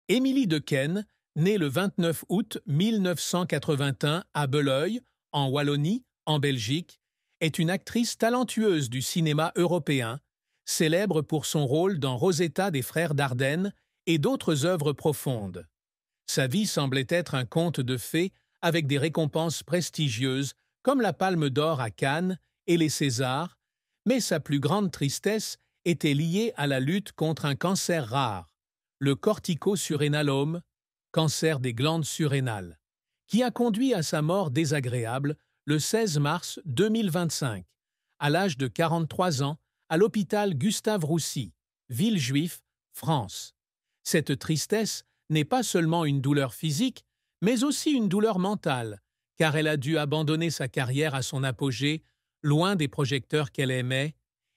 Émilie Dequesne, née le 29 août 1981 à Belœil, en Wallonie, en Belgique, est une actrice talentueuse du cinéma européen, célèbre pour son rôle dans Rosetta des frères Dardenne et d'autres œuvres profondes. Sa vie semblait être un conte de fées avec des récompenses prestigieuses comme la Palme d'Or à Cannes et les Césars, mais sa plus grande tristesse était liée à la lutte contre un cancer rare, le corticosurrénalome, cancer des glandes surrénales, qui a conduit à sa mort désagréable le 16 mars 2025, à l'âge de 43 ans, à l'hôpital Gustave-Roussy, Villejuif, France. Cette tristesse n'est pas seulement une douleur physique, mais aussi une douleur mentale, car elle a dû abandonner sa carrière à son apogée, loin des projecteurs qu'elle aimait,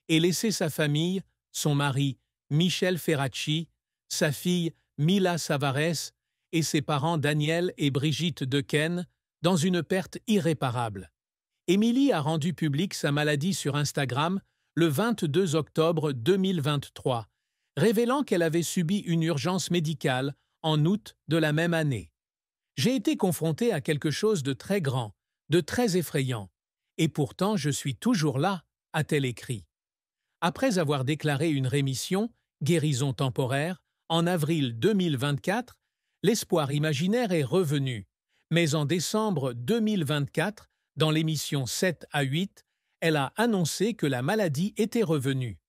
et laisser sa famille, son mari Michel Ferracci, sa fille Mila Savares et ses parents Daniel et Brigitte Dequesne dans une perte irréparable. Émilie a rendu publique sa maladie sur Instagram le 22 octobre 2023, révélant qu'elle avait subi une urgence médicale en août de la même année. « J'ai été confrontée à quelque chose de très grand, de très effrayant, et pourtant je suis toujours là », a-t-elle écrit. Après avoir déclaré une rémission, guérison temporaire, en avril 2024, l'espoir imaginaire est revenu. Mais en décembre 2024, dans l'émission 7 à 8, elle a annoncé que la maladie était revenue.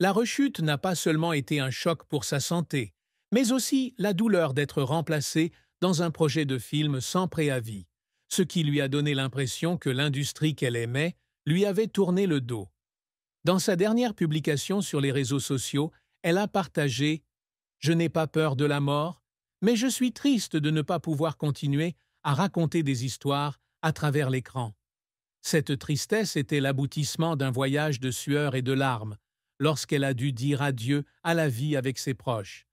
La rechute n'a pas seulement été un choc pour sa santé, mais aussi la douleur d'être remplacée dans un projet de film sans préavis, ce qui lui a donné l'impression que l'industrie qu'elle aimait lui avait tourné le dos. Dans sa dernière publication sur les réseaux sociaux, elle a partagé « Je n'ai pas peur de la mort, mais je suis triste de ne pas pouvoir continuer à raconter des histoires à travers l'écran. » Cette tristesse était l'aboutissement d'un voyage de sueur et de larmes, lorsqu'elle a dû dire adieu à la vie avec ses proches.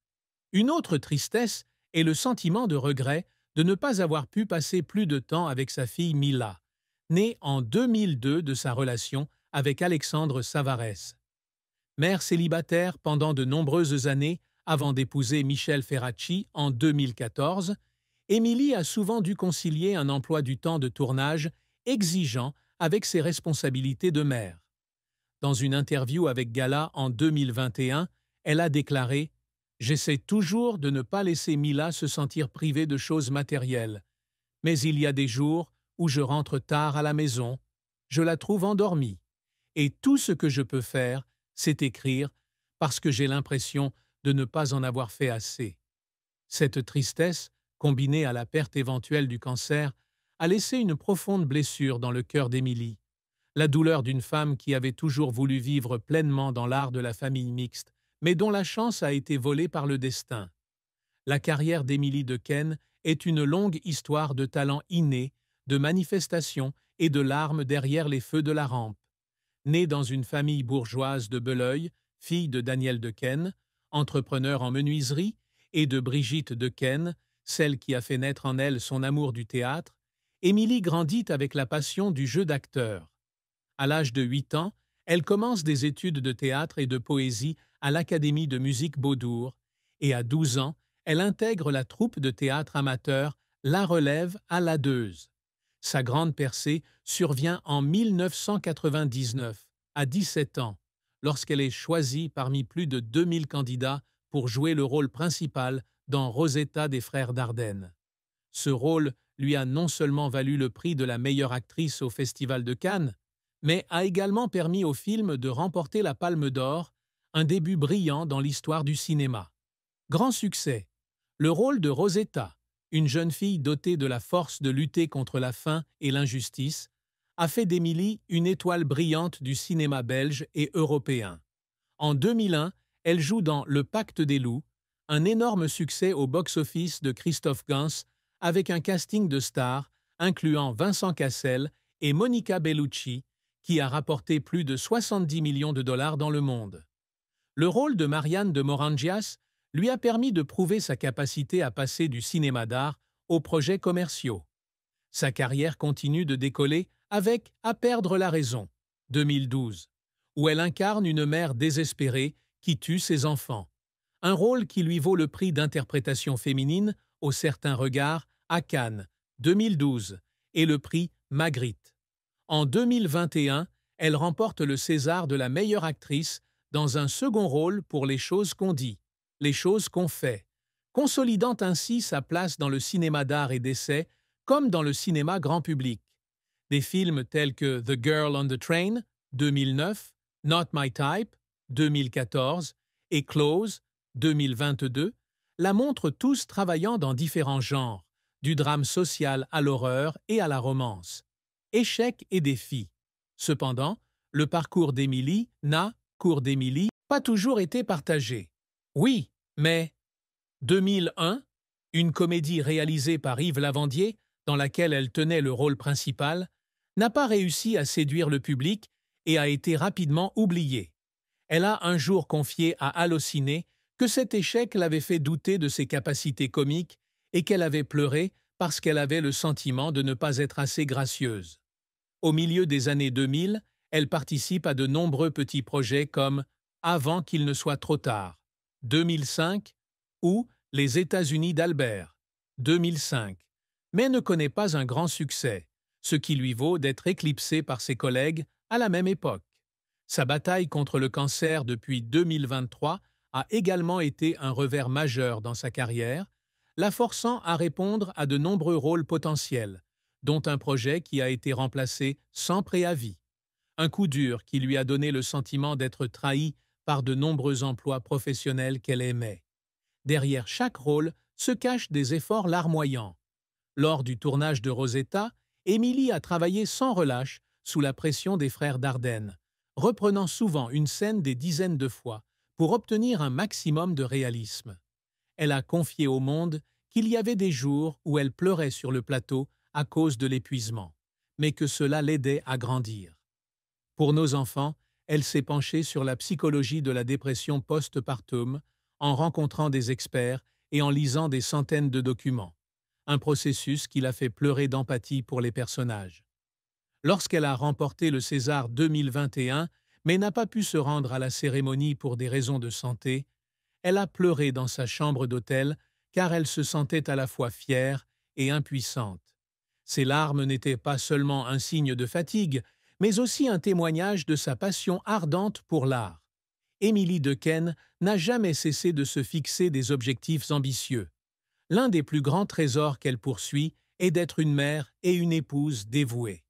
Une autre tristesse est le sentiment de regret de ne pas avoir pu passer plus de temps avec sa fille Mila, née en 2002 de sa relation avec Alexandre Savares. Mère célibataire pendant de nombreuses années avant d'épouser Michel Ferracci en 2014, Émilie a souvent dû concilier un emploi du temps de tournage exigeant avec ses responsabilités de mère. Dans une interview avec Gala en 2021, elle a déclaré « J'essaie toujours de ne pas laisser Mila se sentir privée de choses matérielles, mais il y a des jours où je rentre tard à la maison, je la trouve endormie, et tout ce que je peux faire, c'est écrire parce que j'ai l'impression de ne pas en avoir fait assez. » Cette tristesse, combinée à la perte éventuelle du cancer, a laissé une profonde blessure dans le cœur d'Émilie. La douleur d'une femme qui avait toujours voulu vivre pleinement dans l'art de la famille mixte, mais dont la chance a été volée par le destin. La carrière d'Émilie Dequesne est une longue histoire de talent inné, de manifestations et de larmes derrière les feux de la rampe. Née dans une famille bourgeoise de Belœil, fille de Daniel Dequesne, entrepreneur en menuiserie, et de Brigitte Dequesne, celle qui a fait naître en elle son amour du théâtre, Émilie grandit avec la passion du jeu d'acteur. À l'âge de 8 ans, elle commence des études de théâtre et de poésie à l'Académie de musique Beaudour, et à 12 ans, elle intègre la troupe de théâtre amateur La Relève à Ladeuse. Sa grande percée survient en 1999, à 17 ans, lorsqu'elle est choisie parmi plus de 2000 candidats pour jouer le rôle principal dans Rosetta des frères Dardenne. Ce rôle lui a non seulement valu le prix de la meilleure actrice au Festival de Cannes, mais a également permis au film de remporter la Palme d'Or, un début brillant dans l'histoire du cinéma. Grand succès. Le rôle de Rosetta, une jeune fille dotée de la force de lutter contre la faim et l'injustice, a fait d'Émilie une étoile brillante du cinéma belge et européen. En 2001, elle joue dans Le Pacte des loups, un énorme succès au box-office de Christophe Gans avec un casting de stars incluant Vincent Cassel et Monica Bellucci, qui a rapporté plus de 70 millions de dollars dans le monde. Le rôle de Marianne de Morangias lui a permis de prouver sa capacité à passer du cinéma d'art aux projets commerciaux. Sa carrière continue de décoller avec À perdre la raison, 2012, où elle incarne une mère désespérée qui tue ses enfants. un rôle qui lui vaut le prix d'interprétation féminine au Certain Regard à Cannes, 2012, et le prix Magritte. En 2021, elle remporte le César de la meilleure actrice dans un second rôle pour Les choses qu'on dit, Les choses qu'on fait, consolidant ainsi sa place dans le cinéma d'art et d'essai comme dans le cinéma grand public. Des films tels que The Girl on the Train, 2009, Not My Type, 2014, et Close, 2022, la montrent tous travaillant dans différents genres, du drame social à l'horreur et à la romance. Échecs et défis. Cependant, le parcours d'Émilie n'a, cours d'Émilie, pas toujours été partagé. Oui, mais 2001, une comédie réalisée par Yves Lavandier, dans laquelle elle tenait le rôle principal, n'a pas réussi à séduire le public et a été rapidement oubliée. Elle a un jour confié à Allociné que cet échec l'avait fait douter de ses capacités comiques et qu'elle avait pleuré parce qu'elle avait le sentiment de ne pas être assez gracieuse. Au milieu des années 2000, elle participe à de nombreux petits projets comme Avant qu'il ne soit trop tard, 2005, ou Les États-Unis d'Albert, 2005, mais ne connaît pas un grand succès, ce qui lui vaut d'être éclipsée par ses collègues à la même époque. Sa bataille contre le cancer depuis 2023 a également été un revers majeur dans sa carrière, la forçant à répondre à de nombreux rôles potentiels, dont un projet qui a été remplacé sans préavis. Un coup dur qui lui a donné le sentiment d'être trahie par de nombreux emplois professionnels qu'elle aimait. Derrière chaque rôle se cachent des efforts larmoyants. Lors du tournage de Rosetta, Émilie a travaillé sans relâche sous la pression des frères Dardenne, reprenant souvent une scène des dizaines de fois pour obtenir un maximum de réalisme. Elle a confié au monde qu'il y avait des jours où elle pleurait sur le plateau à cause de l'épuisement, mais que cela l'aidait à grandir. Pour nos enfants, elle s'est penchée sur la psychologie de la dépression post-partum en rencontrant des experts et en lisant des centaines de documents, un processus qui l'a fait pleurer d'empathie pour les personnages. Lorsqu'elle a remporté le César 2021, mais n'a pas pu se rendre à la cérémonie pour des raisons de santé, elle a pleuré dans sa chambre d'hôtel car elle se sentait à la fois fière et impuissante. Ces larmes n'étaient pas seulement un signe de fatigue, mais aussi un témoignage de sa passion ardente pour l'art. Émilie Dequesne n'a jamais cessé de se fixer des objectifs ambitieux. L'un des plus grands trésors qu'elle poursuit est d'être une mère et une épouse dévouées.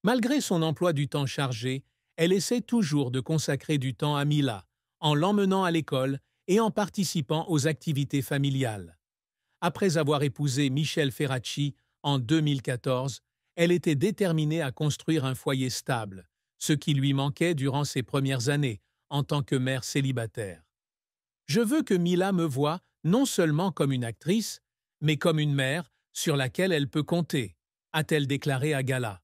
Malgré son emploi du temps chargé, elle essaie toujours de consacrer du temps à Mila, en l'emmenant à l'école et en participant aux activités familiales. Après avoir épousé Michel Ferracci en 2014, elle était déterminée à construire un foyer stable, ce qui lui manquait durant ses premières années en tant que mère célibataire. « Je veux que Mila me voie non seulement comme une actrice, mais comme une mère sur laquelle elle peut compter », a-t-elle déclaré à Gala.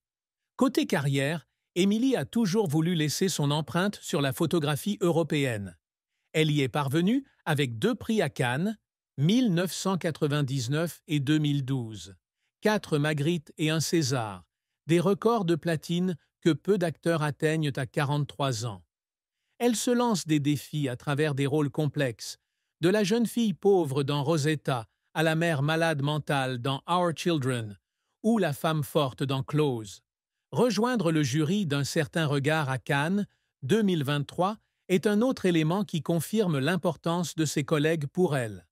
Côté carrière, Émilie a toujours voulu laisser son empreinte sur la photographie européenne. Elle y est parvenue avec 2 prix à Cannes, 1999 et 2012, 4 Magritte et un César, des records de platine que peu d'acteurs atteignent à 43 ans. Elle se lance des défis à travers des rôles complexes, de la jeune fille pauvre dans Rosetta à la mère malade mentale dans Our Children ou la femme forte dans Close. Rejoindre le jury d'un certain regard à Cannes, 2023, est un autre élément qui confirme l'importance de ses collègues pour elle.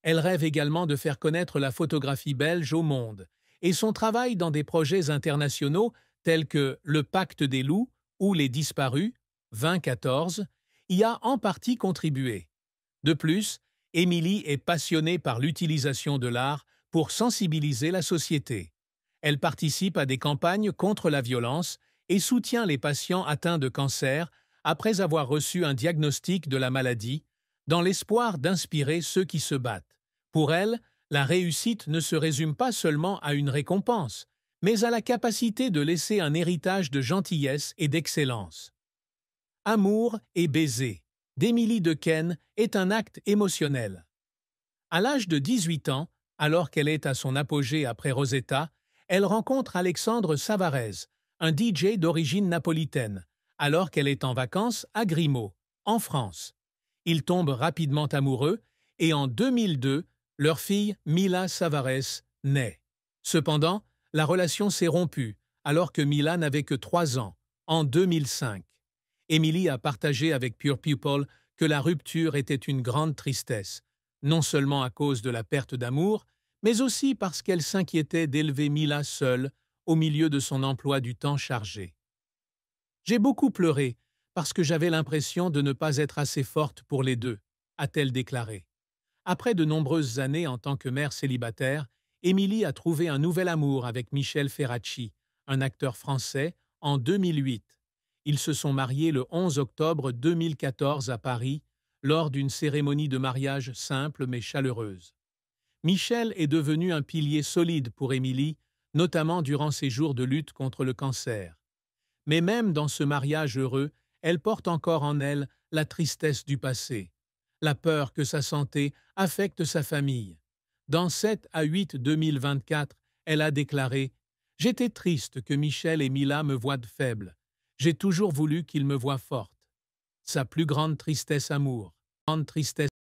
Elle rêve également de faire connaître la photographie belge au monde, et son travail dans des projets internationaux tels que Le Pacte des loups ou Les Disparus, 2014, y a en partie contribué. De plus, Émilie est passionnée par l'utilisation de l'art pour sensibiliser la société. Elle participe à des campagnes contre la violence et soutient les patients atteints de cancer après avoir reçu un diagnostic de la maladie, dans l'espoir d'inspirer ceux qui se battent. Pour elle, la réussite ne se résume pas seulement à une récompense, mais à la capacité de laisser un héritage de gentillesse et d'excellence. Amour et baiser d'Émilie Dequesne est un acte émotionnel. À l'âge de 18 ans, alors qu'elle est à son apogée après Rosetta, elle rencontre Alexandre Savarez, un DJ d'origine napolitaine, alors qu'elle est en vacances à Grimaud, en France. Ils tombent rapidement amoureux et en 2002, leur fille Mila Savares naît. Cependant, la relation s'est rompue alors que Mila n'avait que 3 ans, en 2005. Emily a partagé avec Pure People que la rupture était une grande tristesse, non seulement à cause de la perte d'amour, mais aussi parce qu'elle s'inquiétait d'élever Mila seule au milieu de son emploi du temps chargé. J'ai beaucoup pleuré parce que j'avais l'impression de ne pas être assez forte pour les deux, a-t-elle déclaré. Après de nombreuses années en tant que mère célibataire, Émilie a trouvé un nouvel amour avec Michel Ferracci, un acteur français, en 2008. Ils se sont mariés le 11 octobre 2014 à Paris, lors d'une cérémonie de mariage simple mais chaleureuse. Michel est devenu un pilier solide pour Émilie, notamment durant ses jours de lutte contre le cancer. Mais même dans ce mariage heureux, elle porte encore en elle la tristesse du passé, la peur que sa santé affecte sa famille. Dans 7 à 8 2024, elle a déclaré « J'étais triste que Michel et Mila me voient faible. J'ai toujours voulu qu'ils me voient forte. » Sa plus grande tristesse amour, grande tristesse